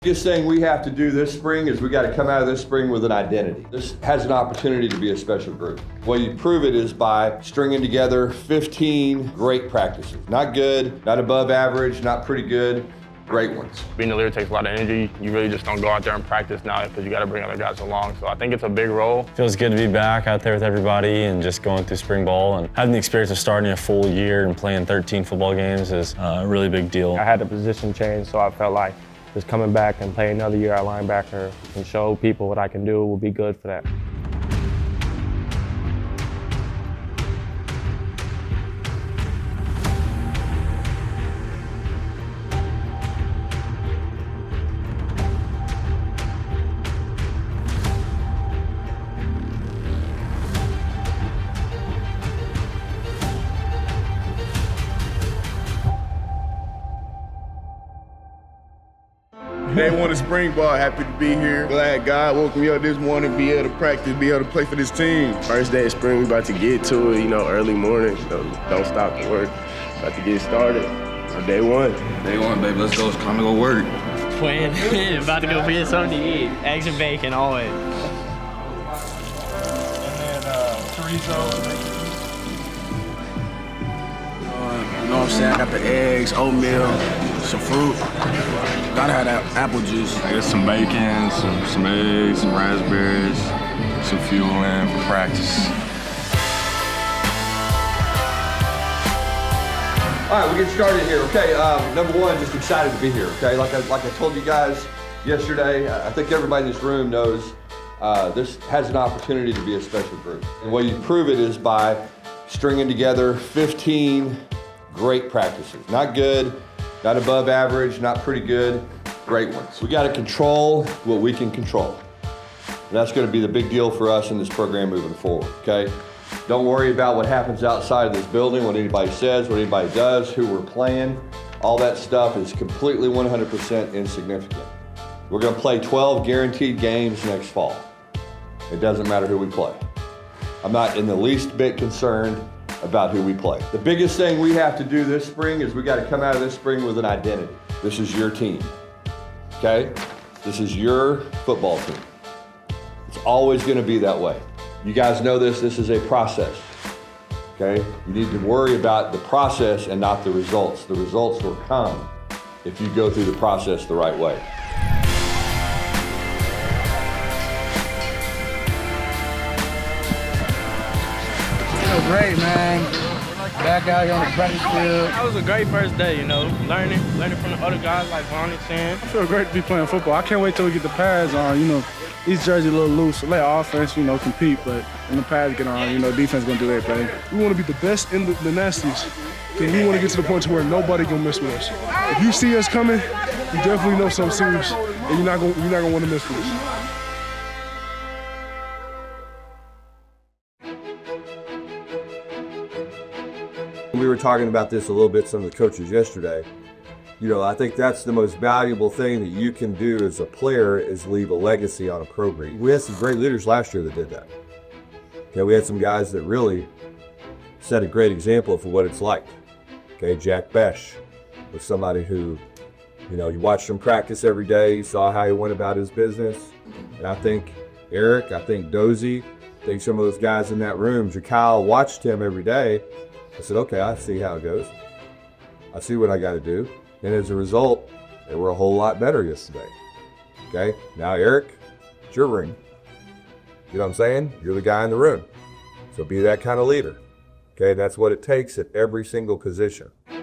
Biggest thing we have to do this spring is we got to come out of this spring with an identity. This has an opportunity to be a special group. The way you prove it is by stringing together 15 great practices. Not good, not above average, not pretty good, great ones. Being a leader takes a lot of energy. You really just don't go out there and practice now because you got to bring other guys along. So I think it's a big role. Feels good to be back out there with everybody and just going through spring ball and having the experience of starting a full year and playing 13 football games is a really big deal. I had the position change, so I felt like just coming back and playing another year at linebacker and show people what I can do will be good for that. Day one of spring ball, happy to be here. Glad God woke me up this morning, be able to practice, be able to play for this team. First day of spring, we about to get to it, early morning, so don't stop the work. About to get started. So day one. Day one, baby, let's go. It's time to go work. Playing, about to go get something to eat. Eggs and bacon, always. And then chorizo. You know what I'm saying? I got the eggs, oatmeal, some fruit. Gotta have that apple juice. I got some bacon, some eggs, some raspberries, some fuel in for practice. All right, we get started here. Okay, number one, just excited to be here. Okay, like I told you guys yesterday, I think everybody in this room knows this has an opportunity to be a special group. And the way you prove it is by stringing together 15 great practices. Not good, not above average, not pretty good, great ones. We got to control what we can control. And that's going to be the big deal for us in this program moving forward, okay? Don't worry about what happens outside of this building, what anybody says, what anybody does, who we're playing. All that stuff is completely 100% insignificant. We're going to play 12 guaranteed games next fall. It doesn't matter who we play. I'm not in the least bit concerned about who we play. The biggest thing we have to do this spring is we got to come out of this spring with an identity. This is your team, okay? This is your football team. It's always going to be that way. You guys know this is a process, okay? You need to worry about the process and not the results. The results will come if you go through the process the right way. Great, man. Back out here on the practice field. That was a great first day, learning from the other guys like Ronnie saying. I feel great to be playing football. I can't wait till we get the pads on. These jerseys a little loose. Let offense, compete, but when the pads get on, defense gonna do their thing. We want to be the best in the nasties. Okay, we want to get to the point to where nobody gonna mess with us. If you see us coming, you definitely know something serious, and you're not gonna want to mess with us. We were talking about this a little bit, some of the coaches yesterday. I think that's the most valuable thing that you can do as a player is leave a legacy on a program. We had some great leaders last year that did that. Okay, we had some guys that really set a great example for what it's like. Okay, Jack Besh was somebody who, you watched him practice every day, you saw how he went about his business. And I think Eric, I think Dozie, I think some of those guys in that room, Jakyle watched him every day. I said, okay, I see how it goes. I see what I got to do. And as a result, they were a whole lot better yesterday. Okay, now Eric, it's your ring. You know what I'm saying? You're the guy in the room. So be that kind of leader. Okay, that's what it takes at every single position. Hey,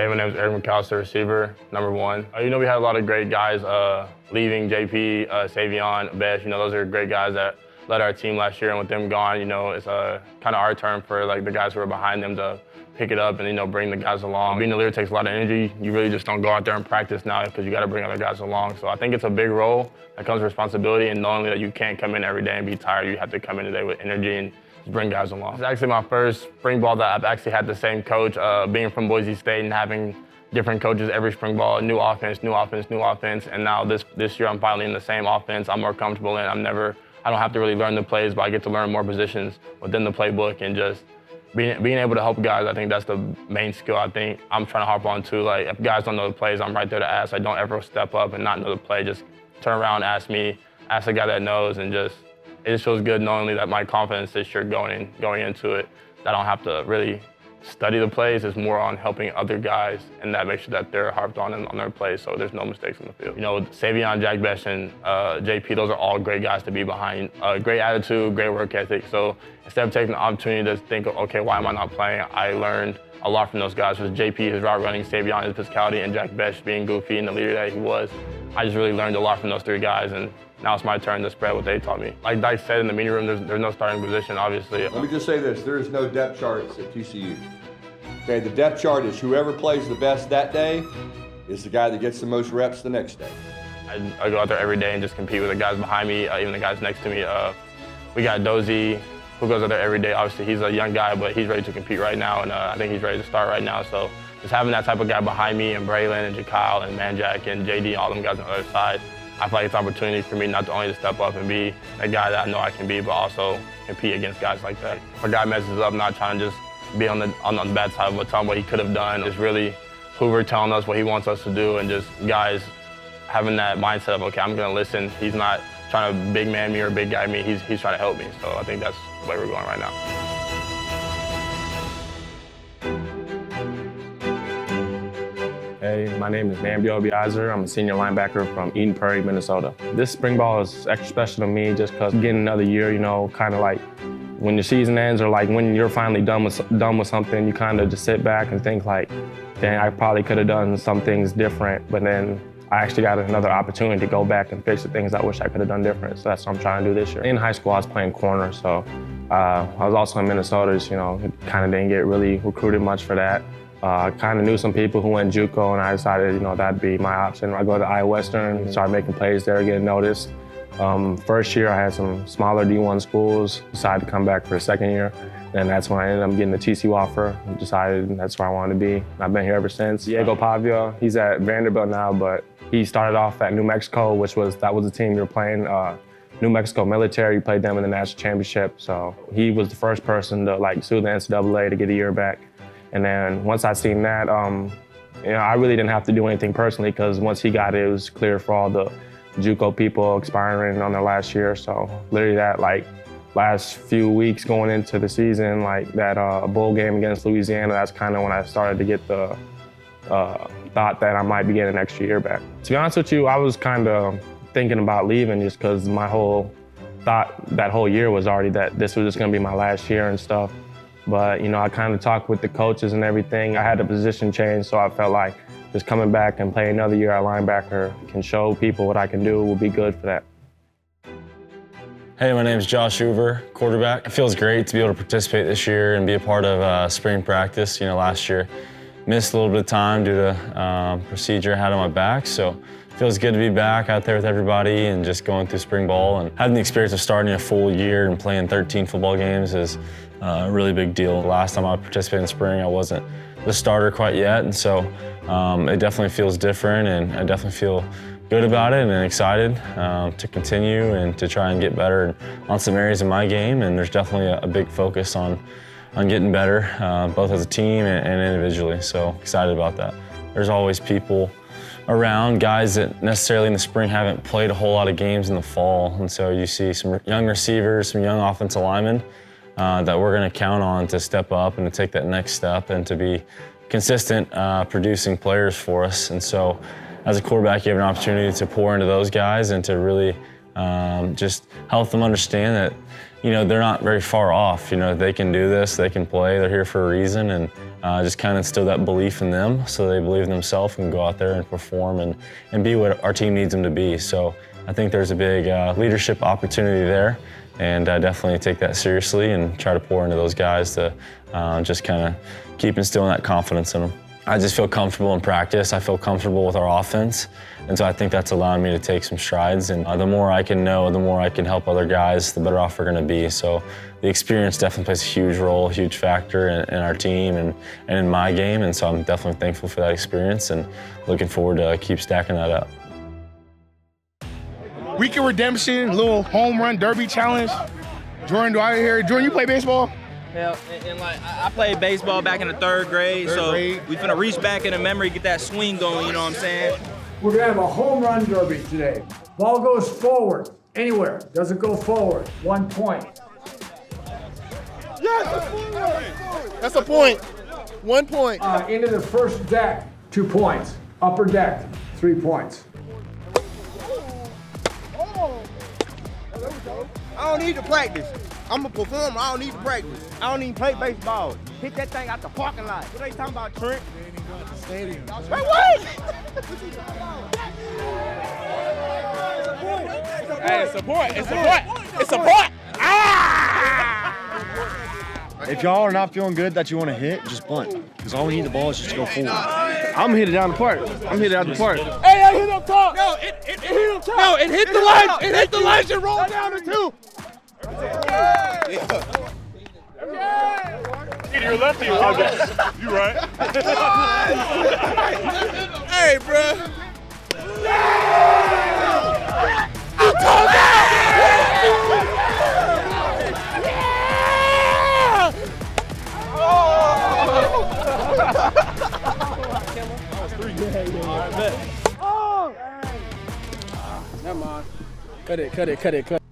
my name is Eric McAlister, receiver, number one. We had a lot of great guys leaving, JP, Savion, Besh. Those are great guys that led our team last year, and with them gone, it's kind of our turn for the guys who are behind them to pick it up and bring the guys along. Being a leader takes a lot of energy. You really just don't go out there and practice now because you got to bring other guys along. So I think it's a big role that comes with responsibility, and knowing that you can't come in every day and be tired. You have to come in today with energy and just bring guys along. It's actually my first spring ball that I've actually had the same coach. Being from Boise State and having different coaches every spring ball, new offense, and now this year I'm finally in the same offense. I'm more comfortable in. I don't have to really learn the plays, but I get to learn more positions within the playbook and just being able to help guys, I think that's the main skill I think I'm trying to harp on too. Like, if guys don't know the plays, I'm right there to ask. I don't ever step up and not know the play. Just turn around, ask me, ask the guy that knows, and it just feels good knowing that my confidence this year going into it, that I don't have to really study the plays. It's more on helping other guys, and that makes sure that they're harped on their plays, so there's no mistakes on the field. You know, Savion, Jack Besh, and JP, those are all great guys to be behind. Great attitude, great work ethic. So instead of taking the opportunity to think, okay, why am I not playing? I learned a lot from those guys. With JP, his route running, Savion, his physicality, and Jack Besh being goofy and the leader that he was. I just really learned a lot from those three guys, and now it's my turn to spread what they taught me. Like Dyke said in the meeting room, there's no starting position, obviously. Let me just say this, there is no depth charts at TCU. Okay, the depth chart is whoever plays the best that day is the guy that gets the most reps the next day. I go out there every day and just compete with the guys behind me, even the guys next to me. We got Dozie, who goes out there every day. Obviously, he's a young guy, but he's ready to compete right now, and I think he's ready to start right now. So just having that type of guy behind me, and Braylon, and Jakyle, and Manjack, and JD, all them guys on the other side, I feel like it's an opportunity for me not only to step up and be a guy that I know I can be, but also compete against guys like that. If a guy messes up, not trying to just be on the bad side, but telling what he could have done. It's really Hoover telling us what he wants us to do, and just guys having that mindset of, okay, I'm gonna listen. He's not trying to big man me or big guy me, he's trying to help me. So I think that's the way we're going right now. Hey, my name is Namdi Obiazor. I'm a senior linebacker from Eden Prairie, Minnesota. This spring ball is extra special to me just because getting another year, you know, kind of like when your season ends or like when you're finally done with something, you kind of just sit back and think like, dang, I probably could have done some things different, but then I actually got another opportunity to go back and fix the things I wish I could have done different. So that's what I'm trying to do this year. In high school, I was playing corner, so I was also in Minnesota, so, you know, kind of didn't get really recruited much for that. I kind of knew some people who went JUCO, and I decided, you know, that'd be my option. I go to Iowa Western, started making plays there, getting noticed. First year, I had some smaller D1 schools, decided to come back for a second year. And that's when I ended up getting the TCU offer. Decided that's where I wanted to be. I've been here ever since. Diego Pavia, he's at Vanderbilt now, but he started off at New Mexico, that was the team we were playing. New Mexico Military, played them in the national championship. So he was the first person to like sue the NCAA to get a year back. And then once I seen that, you know, I really didn't have to do anything personally, because once he got it, it was clear for all the JUCO people expiring on their last year. So literally that like last few weeks going into the season, like that bowl game against Louisiana, that's kind of when I started to get the thought that I might be getting an extra year back. To be honest with you, I was kind of thinking about leaving just because my whole thought that whole year was already that this was just going to be my last year and stuff. But, you know, I kind of talked with the coaches and everything. I had a position change, so I felt like just coming back and playing another year at linebacker can show people what I can do will be good for that. Hey, my name is Josh Hoover, quarterback. It feels great to be able to participate this year and be a part of spring practice. You know, last year missed a little bit of time due to procedure I had on my back, so it feels good to be back out there with everybody and just going through spring ball. And having the experience of starting a full year and playing 13 football games is a really big deal. The last time I participated in spring, I wasn't the starter quite yet, and so it definitely feels different, and I definitely feel good about it and excited to continue and to try and get better on some areas of my game. And there's definitely a big focus on getting better, both as a team and individually, so excited about that. There's always people around, guys that necessarily in the spring haven't played a whole lot of games in the fall, and so you see some young receivers, some young offensive linemen that we're going to count on to step up and to take that next step and to be consistent producing players for us. And so as a quarterback, you have an opportunity to pour into those guys and to really just help them understand that, you know, they're not very far off. You know, they can do this, they can play, they're here for a reason, and just kind of instill that belief in them so they believe in themselves and go out there and perform and be what our team needs them to be. So I think there's a big leadership opportunity there, and I definitely take that seriously and try to pour into those guys to just kind of keep instilling that confidence in them. I just feel comfortable in practice. I feel comfortable with our offense. And so I think that's allowing me to take some strides. And the more I can know, the more I can help other guys, the better off we're going to be. So the experience definitely plays a huge role, a huge factor in our team and in my game. And so I'm definitely thankful for that experience and looking forward to keep stacking that up. Weekend redemption, little home run derby challenge. Jordan, do I hear? Jordan, you play baseball? Hell, and like I played baseball back in the third grade, so we finna reach back in the memory, get that swing going. You know what I'm saying? We're gonna have a home run derby today. Ball goes forward, anywhere. Doesn't go forward. 1 point. Yes! That's a point. 1 point. Into the first deck, 2 points. Upper deck, 3 points. I don't need to practice. I'm a performer. I don't need to practice. I don't even play baseball. Hit that thing out the parking lot. What are you talking about, Trent? They ain't even go to the stadium. Wait, what? Hey, support. It's support. It's support. If y'all are not feeling good that you want to hit, just bunt. Because all we need the ball is just to go forward. I'm gonna hit it down the park. I'm hit it out the park. Hey, I hit up top. No, it hit up top. No, it hit the ledge. It hit the ledge and rolled down the two. Either you're lefty or right. You right. Hey, bro. Never mind. Cut it.